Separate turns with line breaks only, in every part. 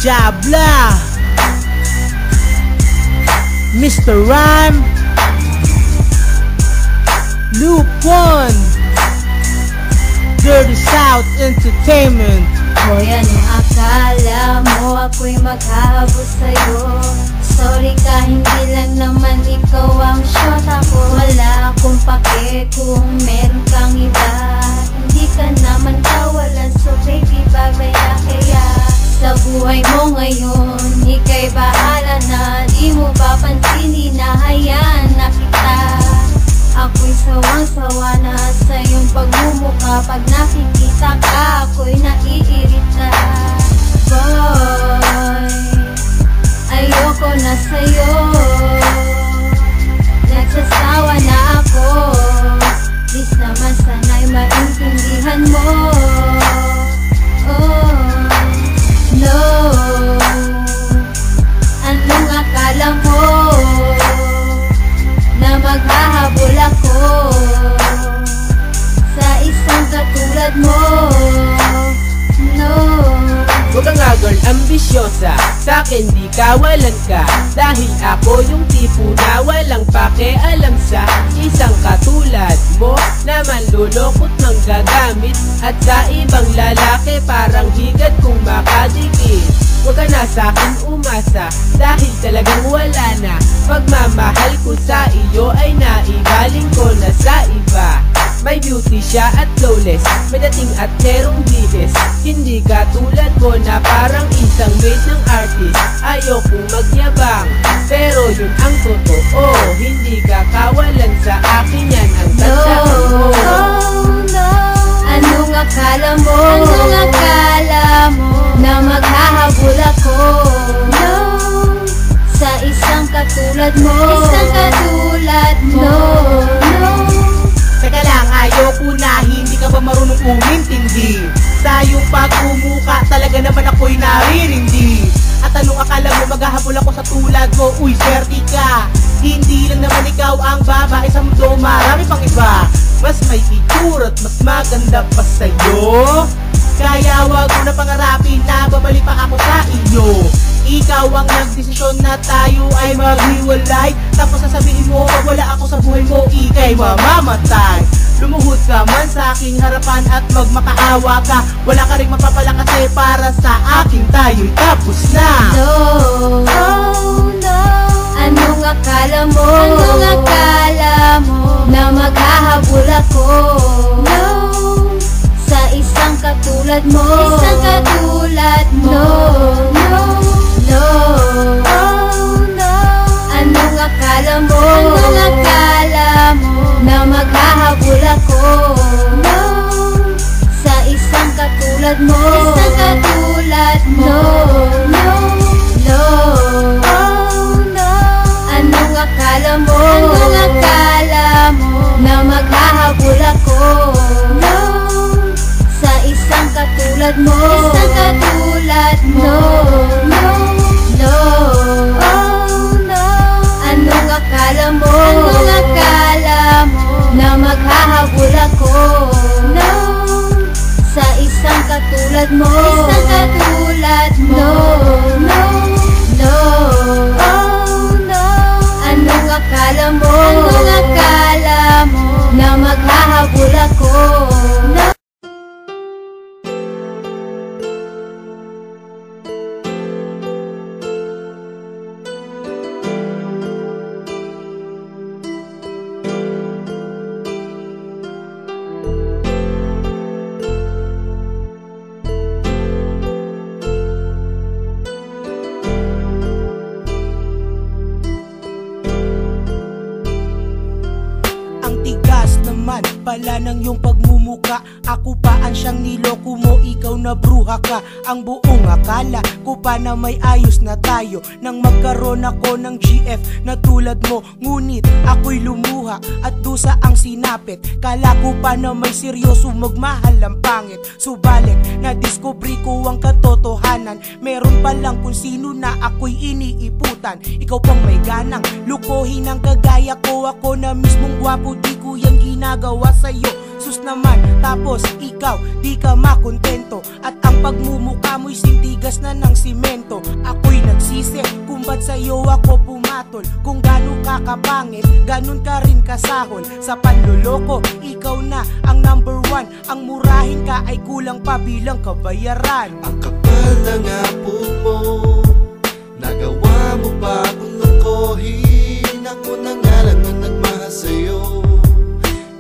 Jabla, Mr. Rhyme, Lupon, Dirty South Entertainment.
Hoy, anong akala mo ako'y maghahabol sa'yo? Sorry ka, hindi lang naman ikaw ang shot ako. Wala akong pake kung meron kang iba. Hindi ka naman kawalan, so baby babaya. Kaya sa buhay mo ngayon, ika'y bahala na. Di mo papansin, hinahayaan na kita. Ako'y sawang-sawa na sa iyong pagmumukha. Pag nakikita ka, ako'y naiirita. Boy, ayoko na sa'yo. Nagsasawa na ako. Please naman sana'y maintindihan mo. Oh, no. Anong akala mo na maghahabol ako sa isang katulad mo? No.
Huwag ka nga girl, ambisyosa. Sa'kin di kawalan ka. Dahil ako yung tipo na walang pakialam sa isang katulad mo na manlulokot ng gagamit. At sa ibang lalaki parang higad kung makadikit. Huwag ka na sa'kin umasa dahil talagang wala na. Pagmamahal ko sa iyo ay naibaling ko na sa iba. May beauty siya at flawless, may dating at merong bilis. Hindi ka tulad mo na parang isang made ng artist. Ayokong magyabang, pero yun ang totoo. Hindi ka kawalan sa akin, yan ang tandaan mo.
No. Anong akala mo? Anong akala mo na maghahabol ako? No. Sa isang katulad mo. Isang katulad mo. No.
Teka lang, ayoko na, hindi ka ba marunong umintindi? Sa iyong pagmumuka, talaga naman ako'y naririndi. At anong akala mo maghahabol ako sa tulad mo? Uy, swerte ka. Hindi lang naman ikaw ang babae sa mundo, marami pang iba. Mas may itsura at mas maganda pa sa'yo. Kaya wag mo na pangarapin na babalik pa ako sa iyo. Ikaw ang nagdesisyon na tayo ay maghiwalay. Tapos sasabihin mo pag wala ako sa buhay mo, ika'y mamamatay. Lumuhod ka man sa aking harapan at magmakaawa ka. Wala ka rin mapapala kasi para sa akin tayo'y tapos na.
No. Oh, no. Anong akala mo? Anong akala mo na maghahabol ako? No. Sa isang katulad mo. Isang katulad mo. No. No. Oh, no. Anong akala mo? Anong akala mo na maghahabol ako? No. Sa isang katulad mo. Isang katulad mo. No. No. Oh, no. Anong akala mo? Anong akala mo na maghahabol ako? No. Sa isang katulad mo. Isang katulad mo. No. No. Oh, no. Anong akala mo? Anong akala mo na maghahabol ako? No. Sa isang katulad mo. Isang katulad mo. No. No. Oh, no. Anong akala mo? Anong akala mo na maghahabol ako? No.
Pala ng iyong pagmumuka, ako pa ang siyang niloko mo, ikaw na bruha ka. Ang buong akala ko pa na may ayos na tayo nang magkaroon ako ng GF na tulad mo. Ngunit ako'y lumuha at dusa ang sinapit. Kala ko pa na may seryoso magmahal ang pangit. Subalit na-discovery ko ang katotohanan, meron pa lang kung sino na ako'y iniiputan. Ikaw pang may ganang lukohin ang kagaya ko, ako na mismong gwapo, di ko yung ginagawa sa'yo. Sus naman, tapos ikaw di ka makontento at ang
Ang pagmumukha mo'y sintigas na ng simento. Ako'y nagsisi kung ba't sa'yo ako pumatol. Kung gano'n ka kapangit, gano'n ka rin kasahol. Sa panluloko, ikaw na ang number one. Ang murahin ka ay kulang pa bilang kabayaran.
Ang kapal ng apog mo, nagawa mo pa akong lokohin. Ako na nga lang ang nagmahal sa'yo,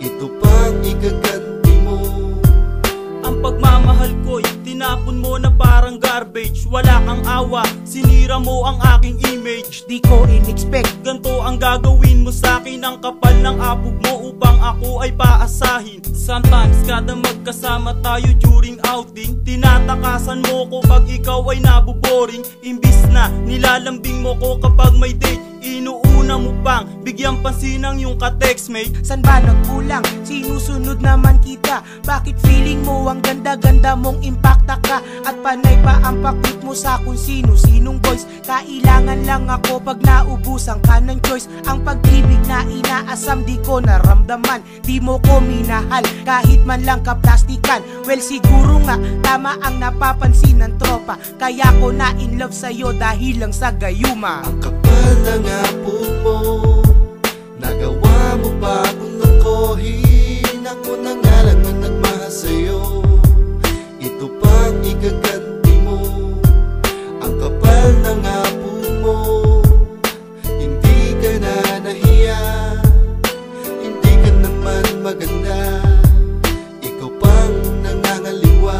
ito pang igaganti mo.
Ang pagmamahal ko'y tinapon mo na parang garbage. Wala kang awa, sinira mo ang aking image.
Di ko in-expect
Ganto ang gagawin mo sa'kin. Ang kapal ng apog mo upang ako ay paasahin. Sometimes kada magkasama tayo during outing, tinatakasan mo ko pag ikaw ay naboboring. Imbis na nilalambing mo ko kapag may date, inuuna mo pang bigyan pansin ng iyong ka-textmate.
San ba nagkulang? Sinusunod naman kita. Bakit feeling mo ang ganda-ganda mong impacta ka? At panay pa ang pakit mo sa kung sino-sinong boys. Kailangan lang ako pag naubusan ka ng choice. Ang pag-ibig na inaasam di ko naramdaman. Di mo ko minahal kahit man lang kaplastikan. Well siguro nga tama ang napapansin ng tropa, kaya ko na in love sa'yo dahil lang sa gayuma.
Ang kapal ng apog mo, nagawa mo pa akong lokohin. Ako na nga lang ang nagmahal sa'yo, ito pang igaganti mo. Ang kapal ng apog mo, hindi ka na nahiya, hindi ka naman maganda, ikaw pang nangangaliwa.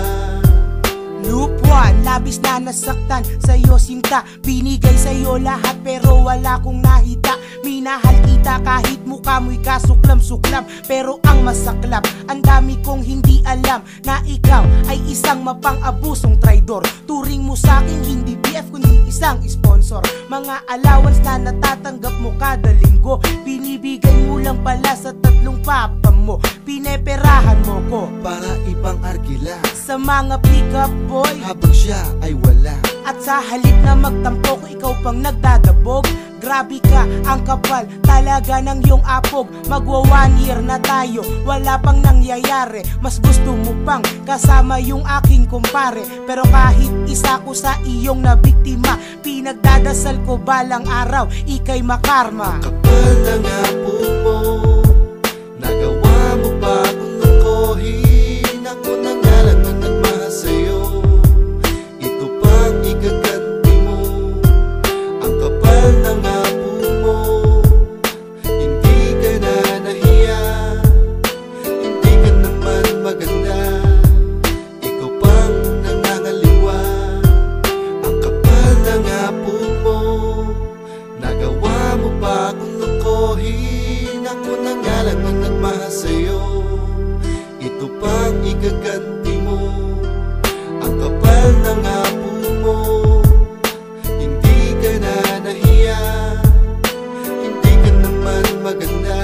Loop 1, labis na nasaktan sa'yo sinta. Binigay sa'yo lahat pero wala kong nahita. Minahal kita kahit mukha mo'y kasuklam-suklam. Pero ang masaklap, ang dami kong hindi alam na ikaw ay isang mapang-abusong traidor. Turing mo sa'king hindi BF kundi isang sponsor. Mga allowance na natatanggap mo kada linggo, binibigay mo lang pala sa tatlong papa mo. Pineperahan mo ko
Para ibang argila,
sa mga pick-up boy,
habang siya ay wala.
at sa halip na magtampo ko ikaw pang nagdadabog. Grabe ka, ang kapal talaga ng iyong apog. Magwa 1 year na tayo, wala pang nangyayari. Mas gusto mo pang kasama yung aking kumpare. Pero kahit isa ko sa iyong nabiktima, pinagdadasal ko balang araw ikay makarma.
Kapal ng apog mo, nagawa mo pa akong lokohin. Ako na nga lang ang nagmahal sa'yo, ito pang igaganti mo. Ang kapal ng apog mo, hindi ka na nahiya, hindi ka naman maganda, ikaw pang nangangaliwa. Ang kapal ng apog mo, nagawa mo pa akong lokohin. Ako na nga lang ang nagmahal sa'yo, ito pang igaganti mo. Ang kapal ng apog mo, hindi ka na nahiya, hindi ka naman maganda,